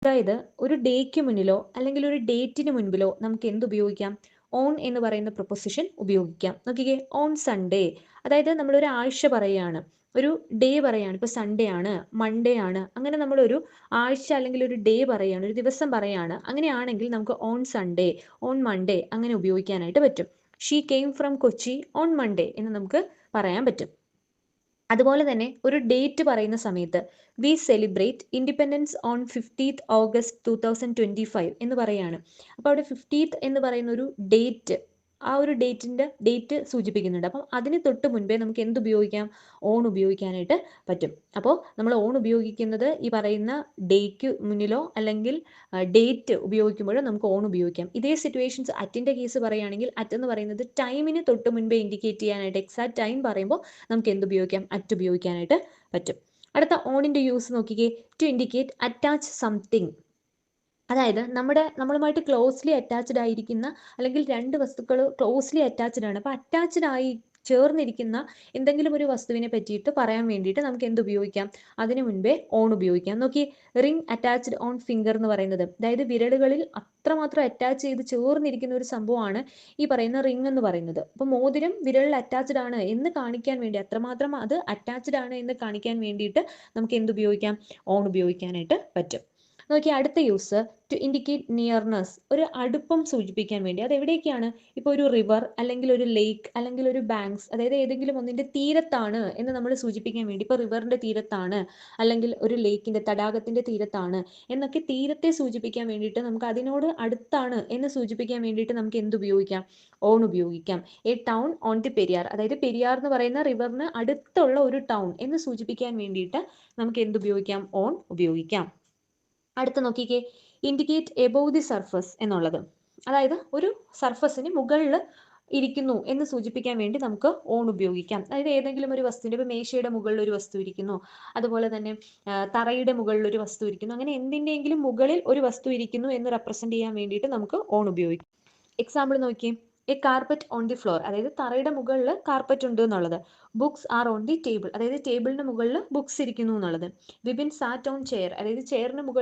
അതായത് ഒരു ഡേക്ക് മുന്നിലോ അല്ലെങ്കിൽ ഒരു ഡേറ്റിന് മുൻപിലോ നമുക്ക് എന്ത് ഉപയോഗിക്കാം? ഓൺ എന്ന് പറയുന്ന പ്രൊപ്പൊസിഷൻ ഉപയോഗിക്കാം. നോക്കിക്കേ, ഓൺ സൺഡേ. അതായത് നമ്മളൊരു ആഴ്ച പറയുകയാണ്, ഒരു ഡേ പറയാണ്. ഇപ്പോൾ സൺഡേ ആണ്, മൺഡേ ആണ്, അങ്ങനെ നമ്മളൊരു ആഴ്ച അല്ലെങ്കിൽ ഒരു ഡേ പറയാണ്, ഒരു ദിവസം പറയാണ്. അങ്ങനെയാണെങ്കിൽ നമുക്ക് ഓൺ സൺഡേ, ഓൺ മൺഡേ അങ്ങനെ ഉപയോഗിക്കാനായിട്ട് പറ്റും. She came from Kochi on Monday എന്ന് നമുക്ക് പറയാൻ പറ്റും. അതുപോലെ തന്നെ ഒരു ഡേറ്റ് പറയുന്ന സമയത്ത് we celebrate independence on 15th August 2025 എന്ന് പറയാണ്. അപ്പോൾ അവിടെ 15th എന്ന് പറയുന്ന ഒരു ഡേറ്റ്, ആ ഒരു ഡേറ്റ് സൂചിപ്പിക്കുന്നുണ്ട്. അപ്പം അതിന് തൊട്ട് മുൻപേ നമുക്ക് എന്ത് ഉപയോഗിക്കാം? ഓൺ ഉപയോഗിക്കാനായിട്ട് പറ്റും. അപ്പോൾ നമ്മൾ ഓൺ ഉപയോഗിക്കുന്നത് ഈ പറയുന്ന ഡേക്ക് മുന്നിലോ അല്ലെങ്കിൽ ഡേറ്റ് ഉപയോഗിക്കുമ്പോഴോ നമുക്ക് ഓൺ ഉപയോഗിക്കാം. ഇതേ സിറ്റുവേഷൻസ് അറ്റിൻ്റെ കേസ് പറയുകയാണെങ്കിൽ അറ്റ് എന്ന് പറയുന്നത് ടൈമിന് തൊട്ട് മുൻപേ ഇൻഡിക്കേറ്റ് ചെയ്യാനായിട്ട്, എക്സാക്ട് ടൈം പറയുമ്പോൾ നമുക്ക് എന്ത് ഉപയോഗിക്കാം? അറ്റ് ഉപയോഗിക്കാനായിട്ട് പറ്റും. അടുത്ത ഓണിൻ്റെ യൂസ് നോക്കിക്കേ. To indicate attach something. അതായത് നമ്മളുമായിട്ട് ക്ലോസ്ലി അറ്റാച്ച്ഡ് ആയിരിക്കുന്ന അല്ലെങ്കിൽ രണ്ട് വസ്തുക്കൾ ക്ലോസ്ലി അറ്റാച്ച്ഡ് ആണ്. അപ്പോൾ അറ്റാച്ച്ഡ് ആയി ചേർന്നിരിക്കുന്ന എന്തെങ്കിലും ഒരു വസ്തുവിനെ പറ്റിയിട്ട് പറയാൻ വേണ്ടിയിട്ട് നമുക്ക് എന്ത് ഉപയോഗിക്കാം? അതിനു മുൻപേ ഓൺ ഉപയോഗിക്കാം. നോക്കി, റിംഗ് അറ്റാച്ച്ഡ് ഓൺ ഫിംഗർ എന്ന് പറയുന്നത്, അതായത് വിരലുകളിൽ അത്രമാത്രം അറ്റാച്ച് ചെയ്ത് ചേർന്നിരിക്കുന്ന ഒരു സംഭവമാണ് ഈ പറയുന്ന റിംഗ് എന്ന് പറയുന്നത്. അപ്പോൾ മോതിരം വിരലിൽ അറ്റാച്ച്ഡ് ആണ് എന്ന് കാണിക്കാൻ വേണ്ടി, അത്രമാത്രം അത് അറ്റാച്ച്ഡ് ആണ് എന്ന് കാണിക്കാൻ വേണ്ടിയിട്ട് നമുക്ക് എന്ത് ഉപയോഗിക്കാം? ഓൺ ഉപയോഗിക്കാനായിട്ട് പറ്റും. നോക്കി, അടുത്ത യൂസ് ടു ഇൻഡിക്കേറ്റ് നിയർനെസ്, ഒരു അടുപ്പം സൂചിപ്പിക്കാൻ വേണ്ടി. അത് എവിടേക്കാണ്? ഇപ്പോൾ ഒരു റിവർ അല്ലെങ്കിൽ ഒരു ലേക്ക് അല്ലെങ്കിൽ ഒരു ബാങ്ക്സ്, അതായത് ഏതെങ്കിലും ഒന്നിൻ്റെ തീരത്താണ് എന്ന് നമ്മൾ സൂചിപ്പിക്കാൻ വേണ്ടി, ഇപ്പോൾ റിവറിൻ്റെ തീരത്താണ് അല്ലെങ്കിൽ ഒരു ലേക്കിൻ്റെ തടാകത്തിൻ്റെ തീരത്താണ് എന്നൊക്കെ തീരത്തെ സൂചിപ്പിക്കാൻ വേണ്ടിയിട്ട്, നമുക്ക് അതിനോട് അടുത്താണ് എന്ന് സൂചിപ്പിക്കാൻ വേണ്ടിയിട്ട് നമുക്ക് എന്ത് ഉപയോഗിക്കാം? ഓൺ ഉപയോഗിക്കാം. A town on the Periyar, അതായത് പെരിയാർ എന്ന് പറയുന്ന റിവറിന് അടുത്തുള്ള ഒരു ടൗൺ എന്ന് സൂചിപ്പിക്കാൻ വേണ്ടിയിട്ട് നമുക്ക് എന്ത് ഉപയോഗിക്കാം? ഓൺ ഉപയോഗിക്കാം. അടുത്ത നോക്കിക്കേ, ഇൻഡിക്കേറ്റ് എബോവ് ദി സർഫസ് എന്നുള്ളത്, അതായത് ഒരു സർഫസിന് മുകളിൽ ഇരിക്കുന്നു എന്ന് സൂചിപ്പിക്കാൻ വേണ്ടി നമുക്ക് ഓൺ ഉപയോഗിക്കാം. അതായത് ഏതെങ്കിലും ഒരു വസ്തുവിൻ്റെ, ഇപ്പോൾ മേശയുടെ മുകളിൽ ഒരു വസ്തു ഇരിക്കുന്നു, അതുപോലെ തന്നെ തറയുടെ മുകളിൽ ഒരു വസ്തു ഇരിക്കുന്നു, അങ്ങനെ എന്തിൻ്റെയെങ്കിലും മുകളിൽ ഒരു വസ്തു ഇരിക്കുന്നു എന്ന് റെപ്രസെൻറ്റ് ചെയ്യാൻ വേണ്ടിയിട്ട് നമുക്ക് ഓൺ ഉപയോഗിക്കാം. എക്സാമ്പിൾ നോക്കിയേ, A carpet on the floor, അതായത് തറയുടെ മുകളിൽ കാർപ്പറ്റ് ഉണ്ട് എന്നുള്ളത്. Books are on the table, അതായത് ടേബിളിന് മുകളിൽ ബുക്സ് ഇരിക്കുന്നു എന്നുള്ളത്. വിപിൻ സാറ്റ് ഓൺ ചെയർ, അതായത് ചെയറിന് മുകളിൽ